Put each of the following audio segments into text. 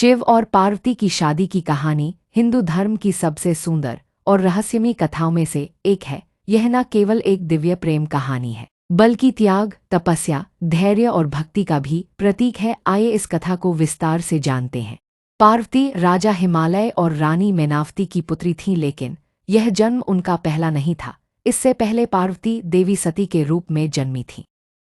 शिव और पार्वती की शादी की कहानी हिंदू धर्म की सबसे सुंदर और रहस्यमयी कथाओं में से एक है। यह न केवल एक दिव्य प्रेम कहानी है, बल्कि त्याग, तपस्या, धैर्य और भक्ति का भी प्रतीक है। आइए इस कथा को विस्तार से जानते हैं। पार्वती राजा हिमालय और रानी मैनावती की पुत्री थीं, लेकिन यह जन्म उनका पहला नहीं था। इससे पहले पार्वती देवी सती के रूप में जन्मी थीं,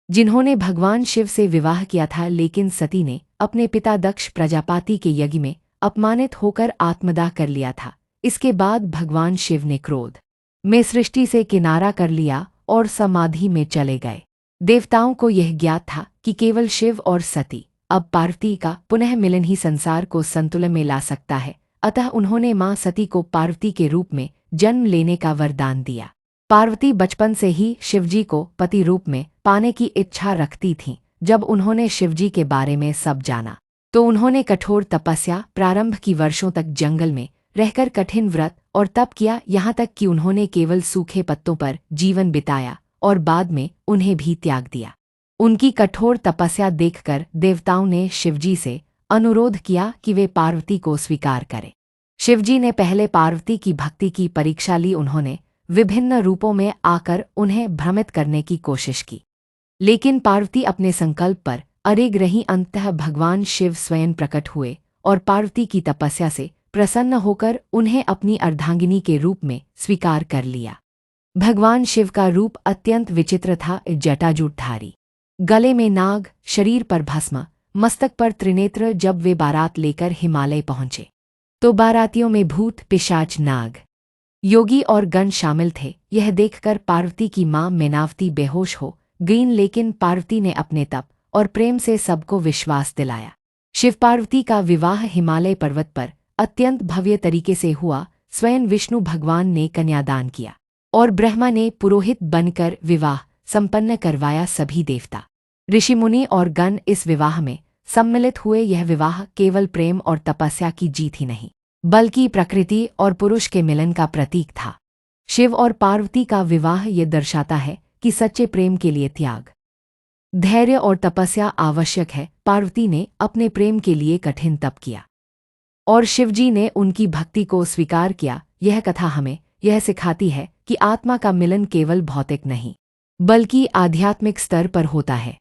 जिन्होंने भगवान शिव से विवाह किया था। लेकिन सती ने अपने पिता दक्ष प्रजापति के यज्ञ में अपमानित होकर आत्मदाह कर लिया था। इसके बाद भगवान शिव ने क्रोध में सृष्टि से किनारा कर लिया और समाधि में चले गए। देवताओं को यह ज्ञात था कि केवल शिव और सती अब पार्वती का पुनः मिलन ही संसार को संतुलन में ला सकता है। अतः उन्होंने मां सती को पार्वती के रूप में जन्म लेने का वरदान दिया। पार्वती बचपन से ही शिवजी को पति रूप में पाने की इच्छा रखती थीं। जब उन्होंने शिवजी के बारे में सब जाना तो उन्होंने कठोर तपस्या प्रारंभ की। वर्षों तक जंगल में रहकर कठिन व्रत और तप किया, यहाँ तक कि उन्होंने केवल सूखे पत्तों पर जीवन बिताया और बाद में उन्हें भी त्याग दिया। उनकी कठोर तपस्या देखकर देवताओं ने शिवजी से अनुरोध किया कि वे पार्वती को स्वीकार करें। शिवजी ने पहले पार्वती की भक्ति की परीक्षा ली। उन्होंने विभिन्न रूपों में आकर उन्हें भ्रमित करने की कोशिश की, लेकिन पार्वती अपने संकल्प पर अड़िग रहीं। अंततः भगवान शिव स्वयं प्रकट हुए और पार्वती की तपस्या से प्रसन्न होकर उन्हें अपनी अर्धांगिनी के रूप में स्वीकार कर लिया। भगवान शिव का रूप अत्यंत विचित्र था। जटाजूटधारी, गले में नाग, शरीर पर भस्म, मस्तक पर त्रिनेत्र। जब वे बारात लेकर हिमालय पहुंचे तो बारातियों में भूत, पिशाच, नाग, योगी और गण शामिल थे। यह देखकर पार्वती की मां मैनावती बेहोश हो गईं, लेकिन पार्वती ने अपने तप और प्रेम से सबको विश्वास दिलाया। शिव पार्वती का विवाह हिमालय पर्वत पर अत्यंत भव्य तरीके से हुआ। स्वयं विष्णु भगवान ने कन्यादान किया और ब्रह्मा ने पुरोहित बनकर विवाह संपन्न करवाया। सभी देवता, ऋषि मुनि और गण इस विवाह में सम्मिलित हुए। यह विवाह केवल प्रेम और तपस्या की जीत ही नहीं, बल्कि प्रकृति और पुरुष के मिलन का प्रतीक था। शिव और पार्वती का विवाह ये दर्शाता है कि सच्चे प्रेम के लिए त्याग, धैर्य और तपस्या आवश्यक है। पार्वती ने अपने प्रेम के लिए कठिन तप किया और शिवजी ने उनकी भक्ति को स्वीकार किया। यह कथा हमें यह सिखाती है कि आत्मा का मिलन केवल भौतिक नहीं, बल्कि आध्यात्मिक स्तर पर होता है।